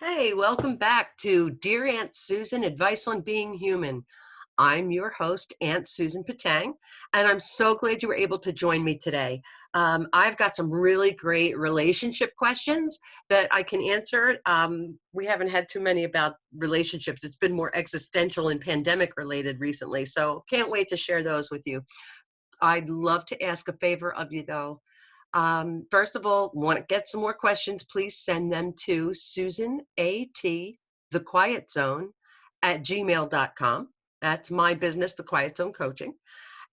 Hey, welcome back to Dear Aunt Susan Advice on Being Human. I'm your host, Aunt Susan Patang, and I'm so glad you were able to join me today. I've got some really great relationship questions that I can answer. We haven't had too many about relationships. It's been more existential and pandemic related recently, so can't wait to share those with you. I'd love to ask a favor of you, though. First of all, want to get some more questions, please send them to Susan A.T. The Quiet Zone at gmail.com. That's my business, The Quiet Zone Coaching.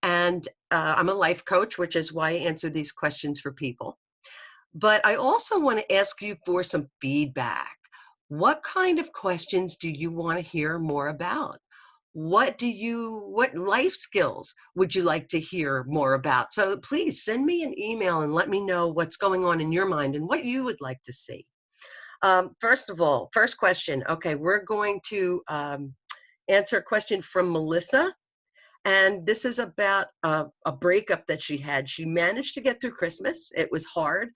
And I'm a life coach, which is why I answer these questions for people. But I also want to ask you for some feedback. What kind of questions do you want to hear more about? What life skills would you like to hear more about? So please send me an email and let me know what's going on in your mind and what you would like to see. First of all, first question. Okay, we're going to answer a question from Melissa. And this is about a breakup that she had. She managed to get through Christmas. It was hard.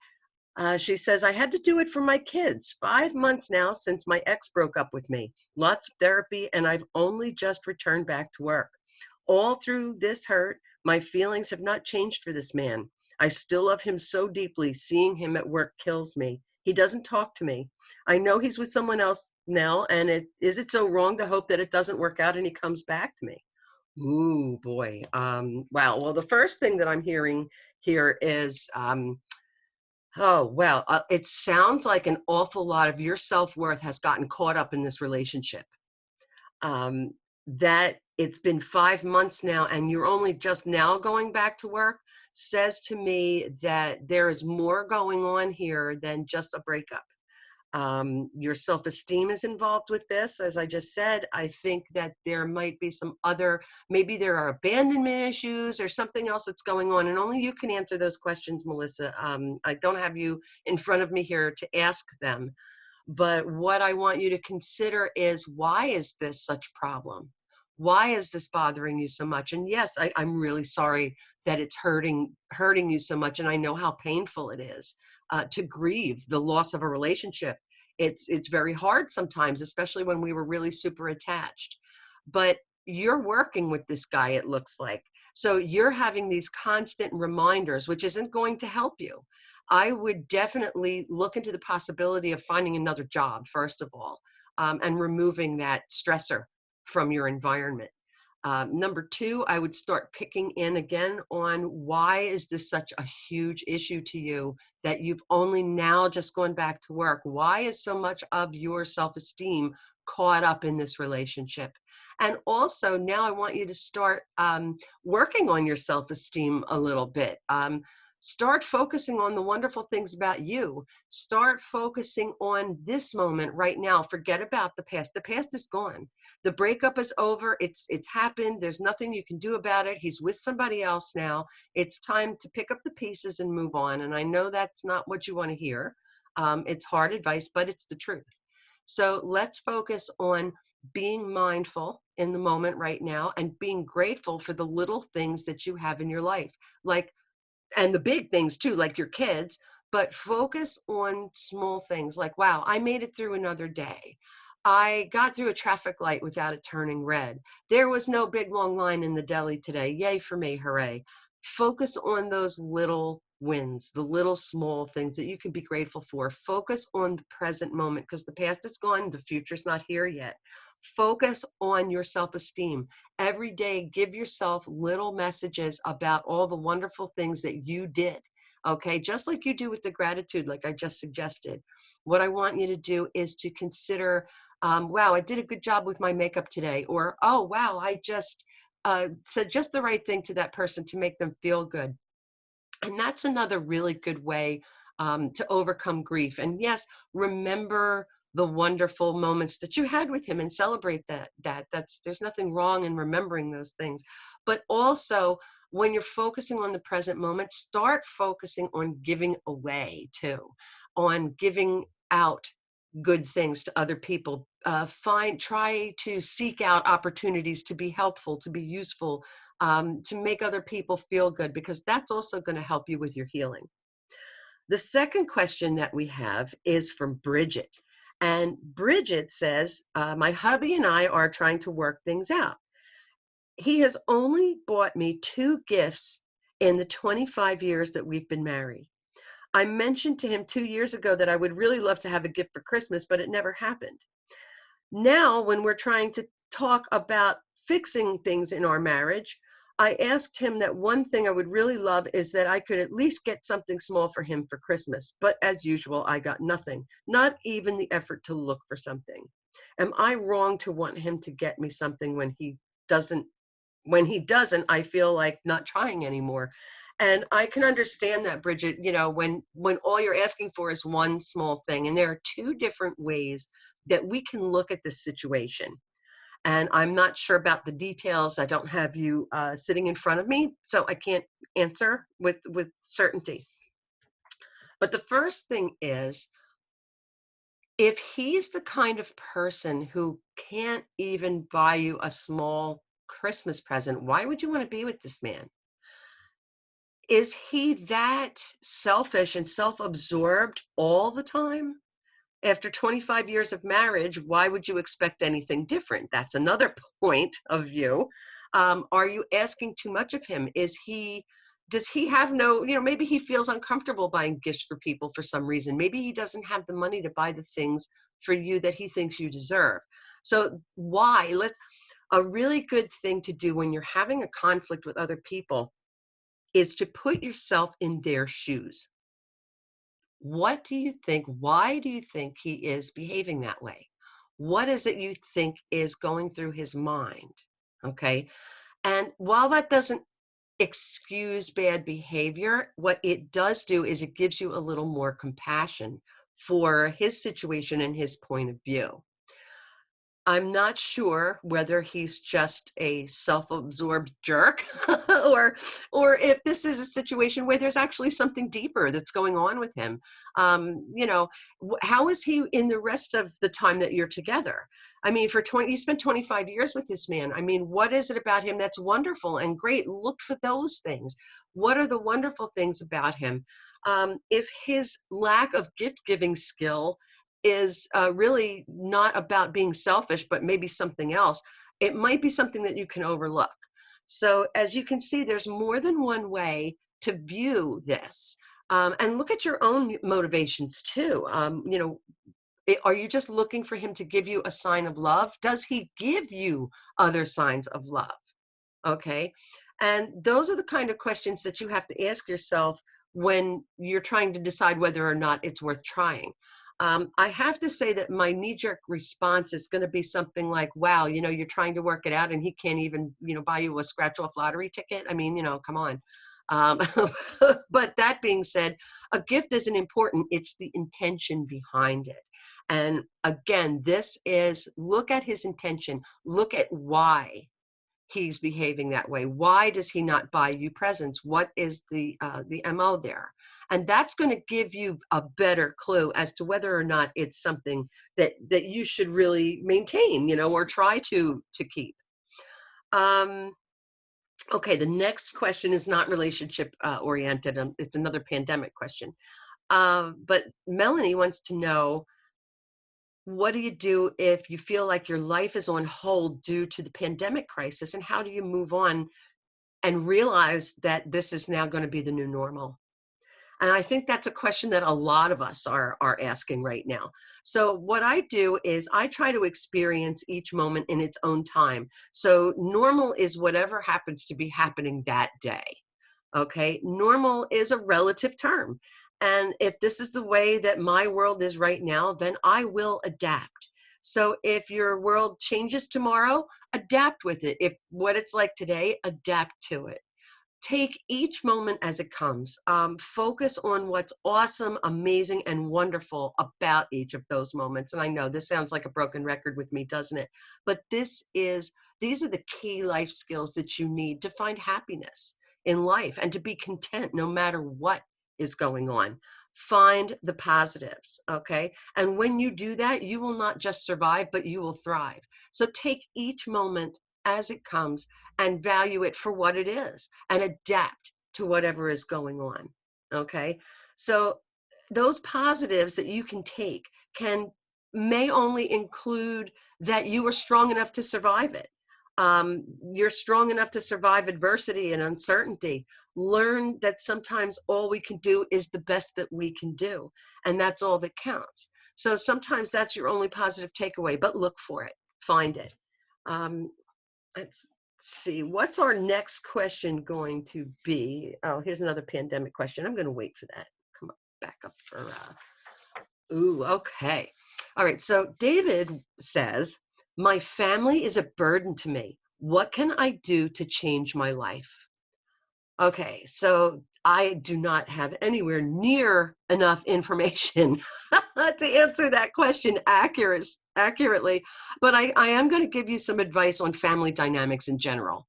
She says, I had to do it for my kids. 5 months now since my ex broke up with me. Lots of therapy, and I've only just returned back to work. All through this hurt, my feelings have not changed for this man. I still love him so deeply. Seeing him at work kills me. He doesn't talk to me. I know he's with someone else now, and is it so wrong to hope that it doesn't work out and he comes back to me? Ooh, boy. Wow. Well, the first thing that I'm hearing here is oh, well, it sounds like an awful lot of your self-worth has gotten caught up in this relationship. Um, that it's been 5 months now and you're only just now going back to work says to me that there is more going on here than just a breakup. Your self-esteem is involved with this. As I just said, I think that there might be some other, maybe there are abandonment issues or something else that's going on, and only you can answer those questions, Melissa. I don't have you in front of me here to ask them, but what I want you to consider is, why is this such a problem? Why is this bothering you so much? And yes, I'm really sorry that it's hurting you so much, and I know how painful it is to grieve the loss of a relationship. It's very hard sometimes, especially when we were really super attached. But you're working with this guy, it looks like. So you're having these constant reminders, which isn't going to help you. I would definitely look into the possibility of finding another job, first of all, and removing that stressor from your environment. Number two, I would start picking in again on, why is this such a huge issue to you that you've only now just gone back to work? Why is so much of your self-esteem caught up in this relationship? And also, now I want you to start working on your self-esteem a little bit. Start focusing on the wonderful things about you. Start focusing on this moment right now. Forget about the past. The past is gone. The breakup is over. It's happened. There's nothing you can do about it. He's with somebody else now. It's time to pick up the pieces and move on. And I know that's not what you want to hear. It's hard advice, but it's the truth. So let's focus on being mindful in the moment right now and being grateful for the little things that you have in your life. Like, and the big things too, like your kids, but focus on small things like, wow, I made it through another day. I got through a traffic light without it turning red. There was no big long line in the deli today. Yay for me, hooray. Focus on those little wins, the little small things that you can be grateful for. Focus on the present moment, because the past is gone, the future's not here yet. Focus on your self-esteem. Every day, give yourself little messages about all the wonderful things that you did. Okay, just like you do with the gratitude, like I just suggested. What I want you to do is to consider, wow, I did a good job with my makeup today, or oh, wow, I just said just the right thing to that person to make them feel good. And that's another really good way to overcome grief. And yes, remember the wonderful moments that you had with him and celebrate that's there's nothing wrong in remembering those things. But also, when you're focusing on the present moment, start focusing on giving away too, on giving out good things to other people. Try to seek out opportunities to be helpful, to be useful, to make other people feel good, because that's also going to help you with your healing. The second question that we have is from Bridget. And Bridget says, my hubby and I are trying to work things out. He has only bought me two gifts in the 25 years that we've been married. I mentioned to him 2 years ago that I would really love to have a gift for Christmas, but it never happened. Now, when we're trying to talk about fixing things in our marriage, I asked him that one thing I would really love is that I could at least get something small for him for Christmas. But as usual, I got nothing, not even the effort to look for something. Am I wrong to want him to get me something when he doesn't? When he doesn't, I feel like not trying anymore. And I can understand that, Bridget, when all you're asking for is one small thing, and there are two different ways that we can look at this situation. And I'm not sure about the details. I don't have you sitting in front of me, so I can't answer with certainty. But the first thing is, if he's the kind of person who can't even buy you a small Christmas present, why would you want to be with this man? Is he that selfish and self-absorbed all the time? After 25 years of marriage, why would you expect anything different? That's another point of view. Are you asking too much of him? Does he have no, maybe he feels uncomfortable buying gifts for people for some reason. Maybe he doesn't have the money to buy the things for you that he thinks you deserve. So a really good thing to do when you're having a conflict with other people is to put yourself in their shoes. What do you think? Why do you think he is behaving that way? What is it you think is going through his mind? Okay. And while that doesn't excuse bad behavior, what it does do is it gives you a little more compassion for his situation and his point of view. I'm not sure whether he's just a self-absorbed jerk or if this is a situation where there's actually something deeper that's going on with him. How is he in the rest of the time that you're together? I mean, you spent 25 years with this man. I mean, what is it about him that's wonderful and great? Look for those things. What are the wonderful things about him? If his lack of gift-giving skill is really not about being selfish, but maybe something else, it might be something that you can overlook. So as you can see, there's more than one way to view this. And look at your own motivations too. Are you just looking for him to give you a sign of love? Does he give you other signs of love? Okay. And those are the kind of questions that you have to ask yourself when you're trying to decide whether or not it's worth trying. I have to say that my knee-jerk response is going to be something like, wow, you're trying to work it out and he can't even, buy you a scratch-off lottery ticket. I mean, come on. Um, but that being said, a gift isn't important. It's the intention behind it. And again, look at his intention. Look at why he's behaving that way. Why does he not buy you presents? What is the MO there? And that's going to give you a better clue as to whether or not it's something that you should really maintain, or try to keep. Okay, the next question is not relationship oriented. It's another pandemic question. But Melanie wants to know, what do you do if you feel like your life is on hold due to the pandemic crisis, and how do you move on and realize that this is now going to be the new normal? And I think that's a question that a lot of us are asking right now. So what I do is I try to experience each moment in its own time. So normal is whatever happens to be happening that day. Okay, normal is a relative term. And if this is the way that my world is right now, then I will adapt. So if your world changes tomorrow, adapt with it. If what it's like today, adapt to it. Take each moment as it comes. Focus on what's awesome, amazing, and wonderful about each of those moments. And I know this sounds like a broken record with me, doesn't it? But these are the key life skills that you need to find happiness in life and to be content no matter what is going on. Find the positives, okay? And when you do that, you will not just survive, but you will thrive. So take each moment as it comes and value it for what it is and adapt to whatever is going on. Okay. So those positives that you can take can may only include that you are strong enough to survive it. You're strong enough to survive adversity and uncertainty. Learn that sometimes all we can do is the best that we can do, and that's all that counts. So sometimes that's your only positive takeaway, but look for it, find it. Um, let's see, what's our next question going to be? Oh, here's another pandemic question. I'm going to wait for that. Come on, back up for ooh, okay. All right. So David says, my family is a burden to me. What can I do to change my life? Okay. So I do not have anywhere near enough information to answer that question accurately, but I am going to give you some advice on family dynamics in general.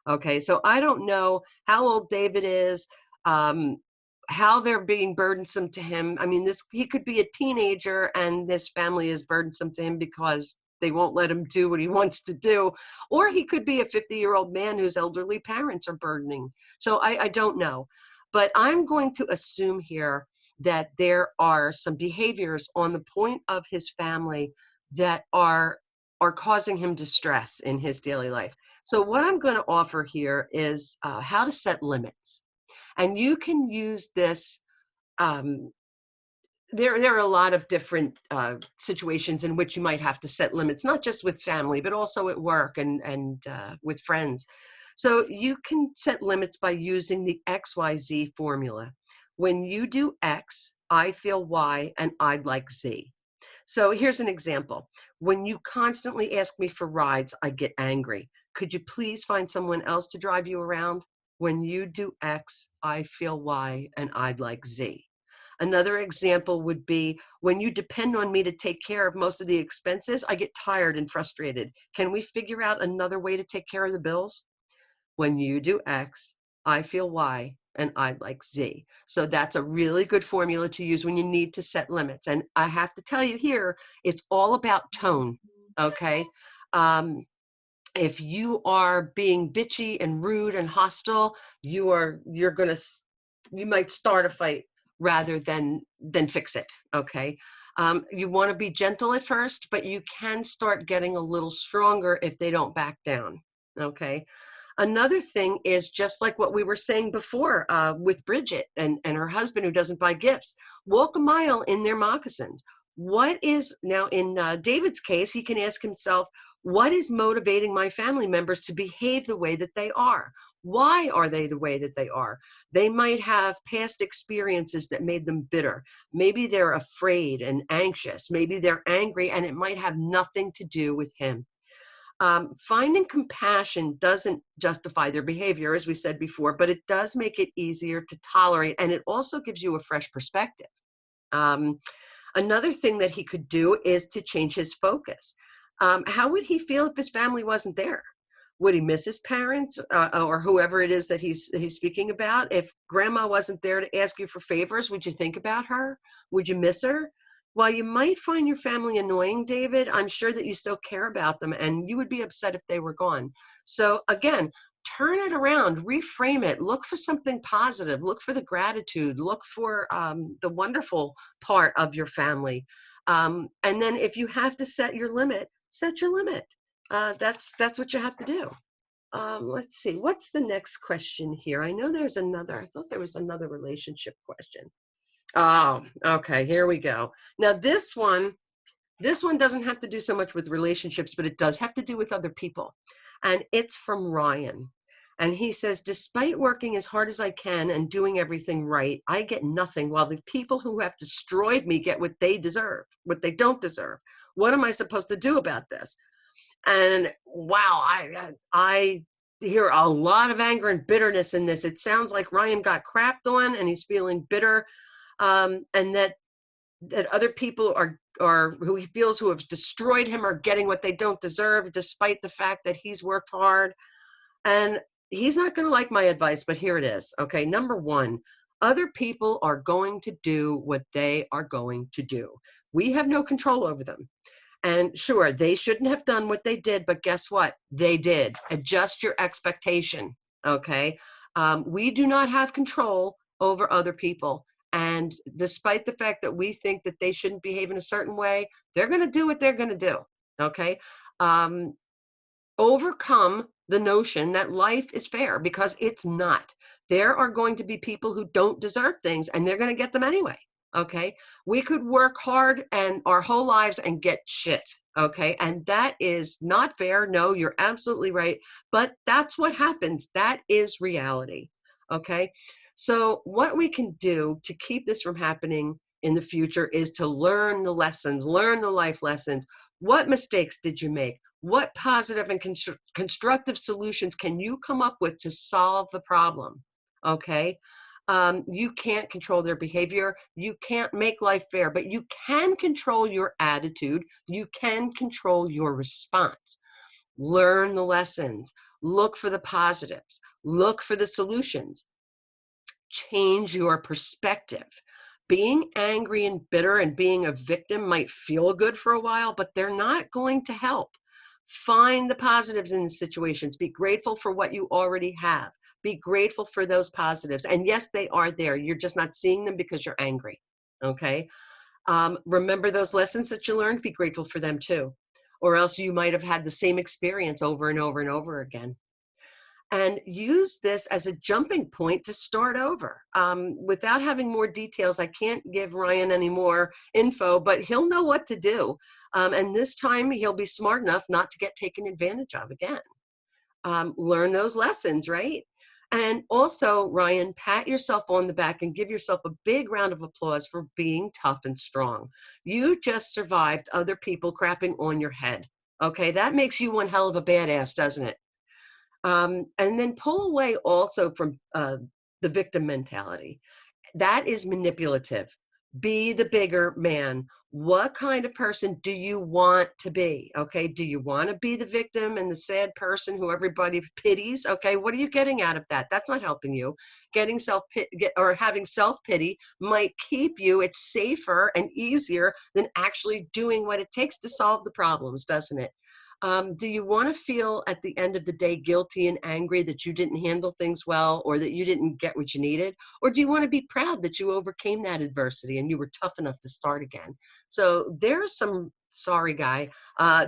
Okay, so I don't know how old David is, um, how they're being burdensome to him. I mean, this he could be a teenager and this family is burdensome to him because they won't let him do what he wants to do. Or he could be a 50-year-old man whose elderly parents are burdening. So I don't know. But I'm going to assume here that there are some behaviors on the point of his family that are causing him distress in his daily life. So what I'm going to offer here is how to set limits. And you can use this. Um, there are a lot of different situations in which you might have to set limits, not just with family, but also at work and with friends. So you can set limits by using the XYZ formula. When you do X, I feel Y, and I'd like Z. So here's an example. When you constantly ask me for rides, I get angry. Could you please find someone else to drive you around? When you do X, I feel Y, and I'd like Z. Another example would be when you depend on me to take care of most of the expenses, I get tired and frustrated. Can we figure out another way to take care of the bills? When you do X, I feel Y, and I like Z. So that's a really good formula to use when you need to set limits. And I have to tell you here, it's all about tone, okay? Um, if you are being bitchy and rude and hostile, you might start a fight rather than fix it, okay? You want to be gentle at first, but you can start getting a little stronger if they don't back down, okay? Another thing is just like what we were saying before with Bridget and her husband who doesn't buy gifts. Walk a mile in their moccasins. What is, now in David's case, he can ask himself, what is motivating my family members to behave the way that they are? Why are they the way that they are? They might have past experiences that made them bitter. Maybe they're afraid and anxious. Maybe they're angry, and it might have nothing to do with him. Finding compassion doesn't justify their behavior, as we said before, but it does make it easier to tolerate, and it also gives you a fresh perspective. Um, Another thing that he could do is to change his focus. How would he feel if his family wasn't there? Would he miss his parents or whoever it is that he's speaking about? If grandma wasn't there to ask you for favors, would you think about her? Would you miss her? While you might find your family annoying, David, I'm sure that you still care about them and you would be upset if they were gone. So again, turn it around, reframe it, look for something positive, look for the gratitude, look for the wonderful part of your family. And then if you have to set your limit, set your limit. That's what you have to do. Let's see, what's the next question here? I know there's another, I thought there was another relationship question. Oh, okay, here we go. Now this one doesn't have to do so much with relationships, but it does have to do with other people. And it's from Ryan. And he says, despite working as hard as I can and doing everything right, I get nothing while the people who have destroyed me get what they deserve, what they don't deserve. What am I supposed to do about this? And wow, I hear a lot of anger and bitterness in this. It sounds like Ryan got crapped on and he's feeling bitter, and that other people are who he feels who have destroyed him are getting what they don't deserve, despite the fact that he's worked hard. And he's not going to like my advice, but here it is. Okay, number one, other people are going to do what they are going to do. We have no control over them. And sure, they shouldn't have done what they did, but guess what? They did. Adjust your expectation, okay? We do not have control over other people. And despite the fact that we think that they shouldn't behave in a certain way, they're going to do what they're going to do. Okay. Um, Overcome the notion that life is fair, because it's not. There are going to be people who don't deserve things, and they're going to get them anyway. Okay. We could work hard and our whole lives and get shit. Okay. And that is not fair. No, you're absolutely right. But that's what happens. That is reality. Okay. So, what we can do to keep this from happening in the future is to learn the lessons, learn the life lessons. What mistakes did you make? What positive and constructive solutions can you come up with to solve the problem? Okay. You can't control their behavior. You can't make life fair, but you can control your attitude. You can control your response. Learn the lessons. Look for the positives. Look for the solutions. Change your perspective. Being angry and bitter and being a victim might feel good for a while, but they're not going to help. Find the positives in the situations. Be grateful for what you already have. Be grateful for those positives. And yes, they are there. You're just not seeing them because you're angry. Okay. Remember those lessons that you learned. Be grateful for them too. Or else you might have had the same experience over and over and over again. And use this as a jumping point to start over. Without having more details, I can't give Ryan any more info, but he'll know what to do. And this time he'll be smart enough not to get taken advantage of again. Learn those lessons, right? And also, Ryan, pat yourself on the back and give yourself a big round of applause for being tough and strong. You just survived other people crapping on your head. Okay, that makes you one hell of a badass, doesn't it? And then pull away also from the victim mentality. That is manipulative. Be the bigger man. What kind of person do you want to be? Okay. Do you want to be the victim and the sad person who everybody pities? Okay. What are you getting out of that? That's not helping you. Getting or having self pity might keep you. It's safer and easier than actually doing what it takes to solve the problems, doesn't it? Do you want to feel at the end of the day guilty and angry that you didn't handle things well or that you didn't get what you needed? Or do you want to be proud that you overcame that adversity and you were tough enough to start again? So there's some, sorry guy,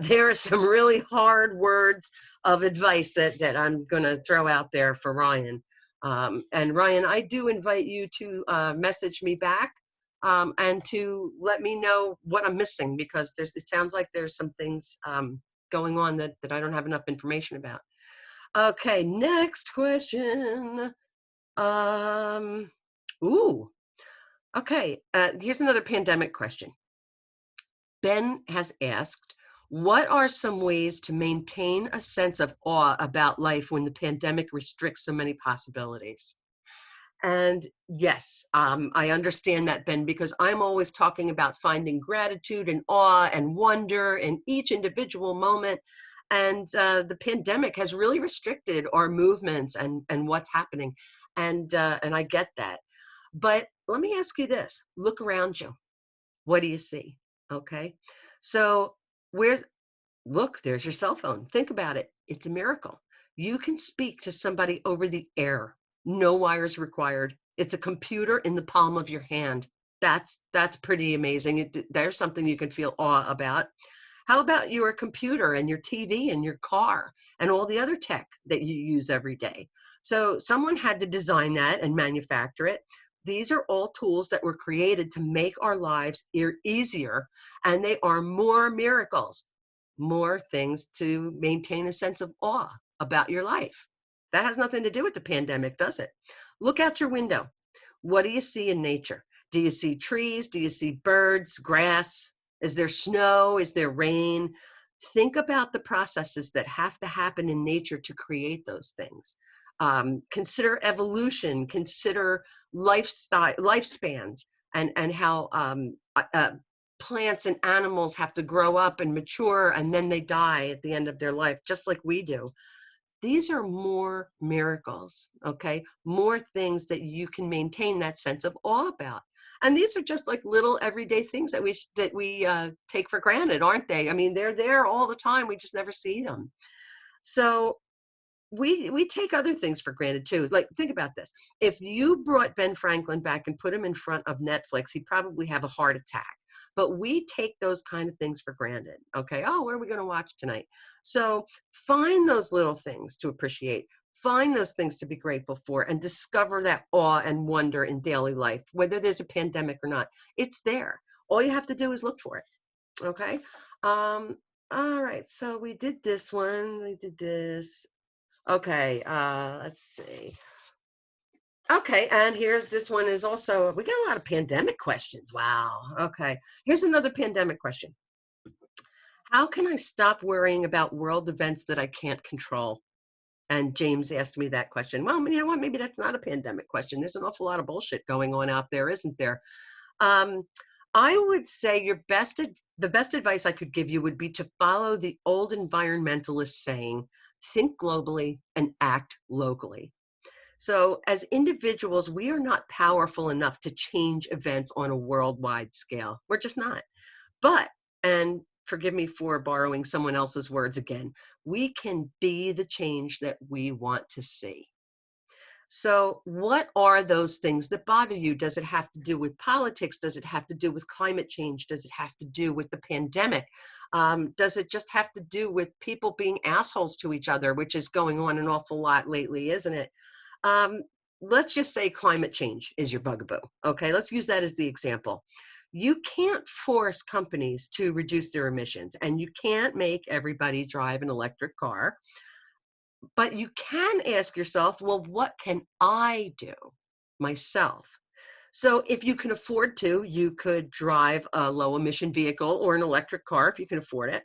there are some really hard words of advice that I'm going to throw out there for Ryan. And Ryan, I do invite you to message me back. And to let me know what I'm missing, because it sounds like there's some things going on that I don't have enough information about. Okay, next question. Ooh, okay, here's another pandemic question. Ben has asked, what are some ways to maintain a sense of awe about life when the pandemic restricts so many possibilities? And yes, I understand that, Ben, because I'm always talking about finding gratitude and awe and wonder in each individual moment. And the pandemic has really restricted our movements and what's happening. And I get that. But let me ask you this. Look around you. What do you see? Okay. So where's look, there's your cell phone. Think about it. It's a miracle. You can speak to somebody over the air. No wires required. It's a computer in the palm of your hand. That's pretty amazing. There's something you can feel awe about. How about your computer and your TV and your car and all the other tech that you use every day? So someone had to design that and manufacture it. These are all tools that were created to make our lives easier, and they are more miracles, more things to maintain a sense of awe about your life. That has nothing to do with the pandemic, does it? Look out your window. What do you see in nature? Do you see trees? Do you see birds, grass? Is there snow? Is there rain? Think about the processes that have to happen in nature to create those things. Consider evolution, consider lifespans, and how plants and animals have to grow up and mature and then they die at the end of their life, just like we do. These are more miracles, okay? More things that you can maintain that sense of awe about. And these are just like little everyday things that we take for granted, aren't they? I mean, they're there all the time. We just never see them. So we take other things for granted too. Like, think about this. If you brought Ben Franklin back and put him in front of Netflix, he'd probably have a heart attack. But we take those kind of things for granted. Okay. Oh, what are we going to watch tonight? So find those little things to appreciate. Find those things to be grateful for and discover that awe and wonder in daily life, whether there's a pandemic or not. It's there. All you have to do is look for it. Okay. Um, all right. So we did this one. We did this. Okay, let's see. Okay, and here's this one is also, we got a lot of pandemic questions. Wow. Okay, here's another pandemic question. How can I stop worrying about world events that I can't control? And James asked me that question. Well, you know what? Maybe that's not a pandemic question. There's an awful lot of bullshit going on out there, isn't there? Um, I would say the best advice I could give you would be to follow the old environmentalist saying, think globally and act locally. So, as individuals, we are not powerful enough to change events on a worldwide scale. We're just not. But, and forgive me for borrowing someone else's words again, we can be the change that we want to see. So, what are those things that bother you? Does it have to do with politics? Does it have to do with climate change? Does it have to do with the pandemic? Does it just have to do with people being assholes to each other, which is going on an awful lot lately, isn't it? Um, let's just say climate change is your bugaboo. Okay, let's use that as the example. You can't force companies to reduce their emissions, and you can't make everybody drive an electric car. But you can ask yourself, well, what can I do myself? So if you can afford to, you could drive a low emission vehicle or an electric car if you can afford it.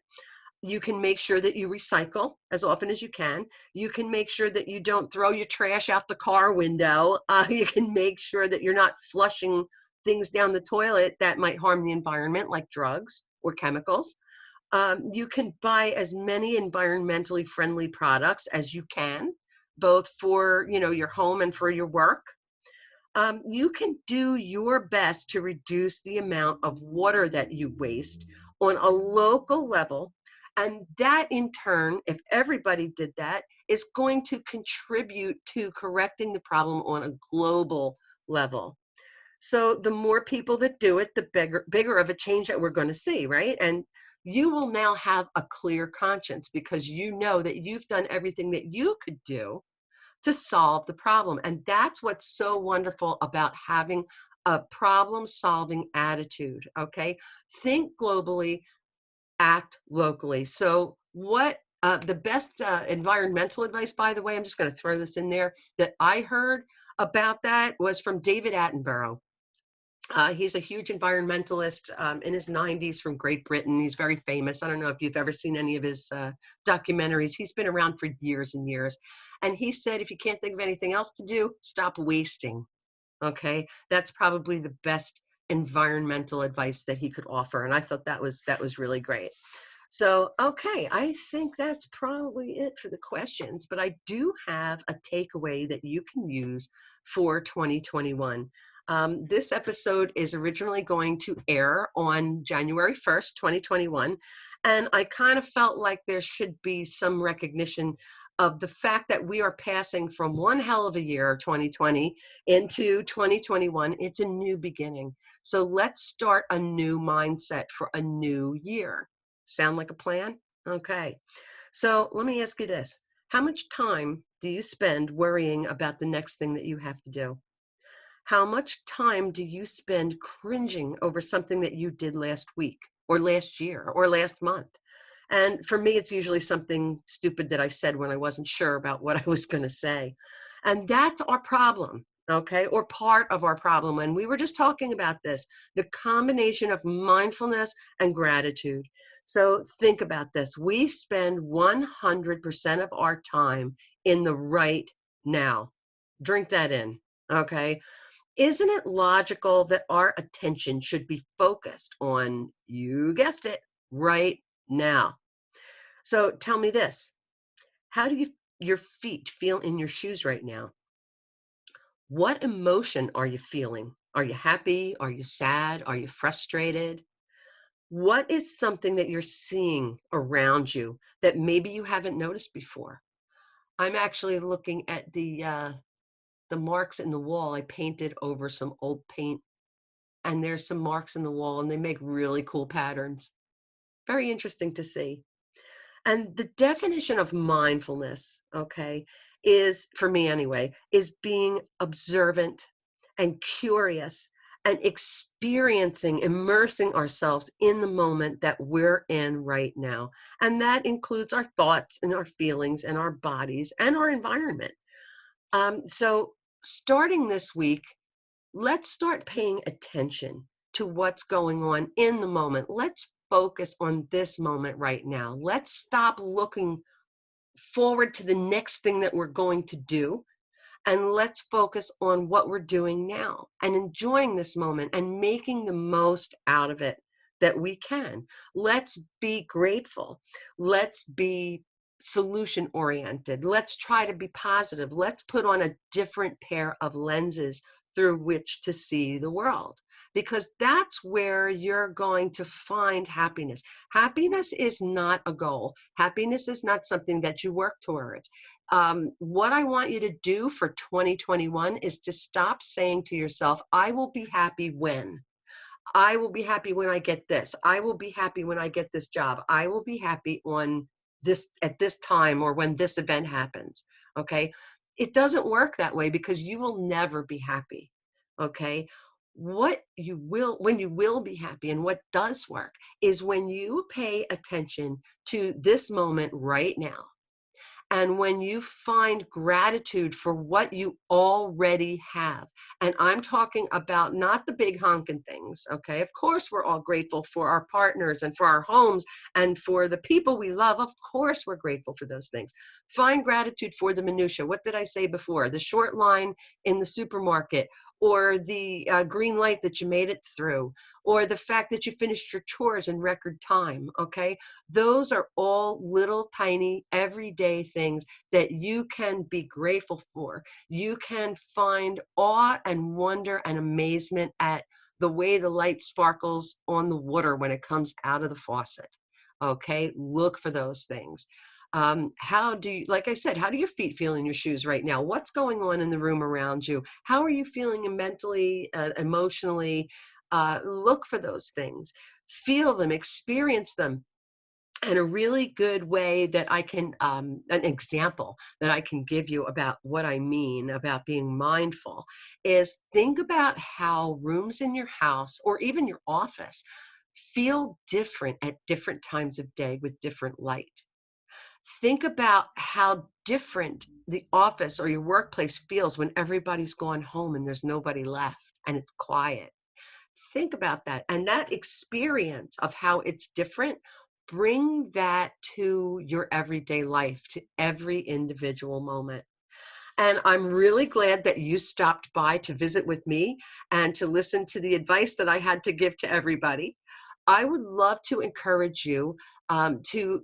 You can make sure that you recycle as often as you can. You can make sure that you don't throw your trash out the car window. You can make sure that you're not flushing things down the toilet that might harm the environment, like drugs or chemicals. You can buy as many environmentally friendly products as you can, both for your home and for your work. You can do your best to reduce the amount of water that you waste on a local level. And that in turn, if everybody did that, is going to contribute to correcting the problem on a global level. So the more people that do it, the bigger of a change that we're going to see, right? And you will now have a clear conscience because you know that you've done everything that you could do to solve the problem. And that's what's so wonderful about having a problem solving attitude. Okay. Think globally, act locally. So, what the best environmental advice, by the way, I'm just going to throw this in there, that I heard about that was from David Attenborough. He's a huge environmentalist in his 90s from Great Britain. He's very famous. I don't know if you've ever seen any of his documentaries. He's been around for years and years. And he said, if you can't think of anything else to do, stop wasting. Okay. That's probably the best environmental advice that he could offer. And I thought that was really great. So, okay, I think that's probably it for the questions, but I do have a takeaway that you can use for 2021. This episode is originally going to air on January 1st, 2021, and I kind of felt like there should be some recognition of the fact that we are passing from one hell of a year, 2020, into 2021. It's a new beginning. So let's start a new mindset for a new year. Sound like a plan? Okay. So let me ask you this. How much time do you spend worrying about the next thing that you have to do? How much time do you spend cringing over something that you did last week or last year or last month? And for me, it's usually something stupid that I said when I wasn't sure about what I was going to say. And that's our problem, okay, or part of our problem. And we were just talking about this, the combination of mindfulness and gratitude. So think about this. We spend 100% of our time in the right now. Drink that in, okay? Isn't it logical that our attention should be focused on, you guessed it, right now? So tell me this. How do your feet feel in your shoes right now? What emotion are you feeling? Are you happy? Are you sad? Are you frustrated? What is something that you're seeing around you that maybe you haven't noticed before? I'm actually looking at the marks in the wall. I painted over some old paint, and there's some marks in the wall, and they make really cool patterns. Very interesting to see. And the definition of mindfulness, okay, is, for me anyway, is being observant and curious and experiencing, immersing ourselves in the moment that we're in right now. And that includes our thoughts and our feelings and our bodies and our environment. So, starting this week, let's start paying attention to what's going on in the moment. Let's focus on this moment right now. Let's stop looking forward to the next thing that we're going to do, and let's focus on what we're doing now and enjoying this moment and making the most out of it that we can. Let's be grateful. Let's be solution oriented. Let's try to be positive. Let's put on a different pair of lenses through which to see the world, because that's where you're going to find happiness. Happiness is not a goal. Happiness is not something that you work towards. What I want you to do for 2021 is to stop saying to yourself, I will be happy when. I will be happy when I get this. I will be happy when I get this job. I will be happy on this at this time or when this event happens. Okay. It doesn't work that way because you will never be happy. Okay. When you will be happy and what does work is when you pay attention to this moment right now, and when you find gratitude for what you already have. And I'm talking about not the big honking things, okay? Of course, we're all grateful for our partners and for our homes and for the people we love. Of course, we're grateful for those things. Find gratitude for the minutia. What did I say before? The short line in the supermarket, or the green light that you made it through, or the fact that you finished your chores in record time, okay? Those are all little tiny everyday things that you can be grateful for. You can find awe and wonder and amazement at the way the light sparkles on the water when it comes out of the faucet. Okay, look for those things. How do you, like I said, how do your feet feel in your shoes right now? What's going on in the room around you? How are you feeling mentally, emotionally? Look for those things, feel them, experience them. And a really good way that I can, an example that I can give you about what I mean about being mindful is think about how rooms in your house or even your office feel different at different times of day with different light. Think about how different the office or your workplace feels when everybody's gone home and there's nobody left and it's quiet. Think about that. And that experience of how it's different, bring that to your everyday life, to every individual moment. And I'm really glad that you stopped by to visit with me and to listen to the advice that I had to give to everybody. I would love to encourage you to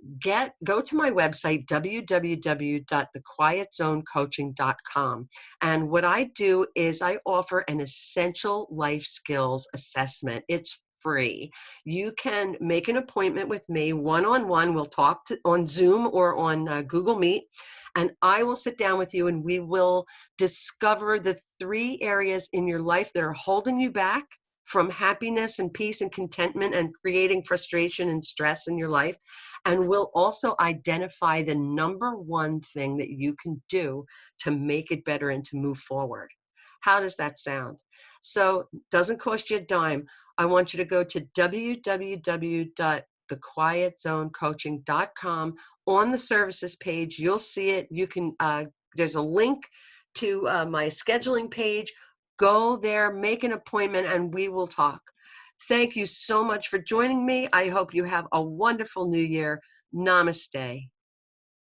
go to my website, www.thequietzonecoaching.com. And what I do is I offer an essential life skills assessment. It's free. You can make an appointment with me one-on-one. We'll talk on Zoom or on Google Meet, and I will sit down with you and we will discover the 3 areas in your life that are holding you back from happiness and peace and contentment and creating frustration and stress in your life. And we'll also identify the number 1 thing that you can do to make it better and to move forward. How does that sound? So it doesn't cost you a dime. I want you to go to www.thequietzonecoaching.com. On the services page, you'll see it. You can, there's a link to my scheduling page. Go there, make an appointment, and we will talk. Thank you so much for joining me. I hope you have a wonderful new year. Namaste.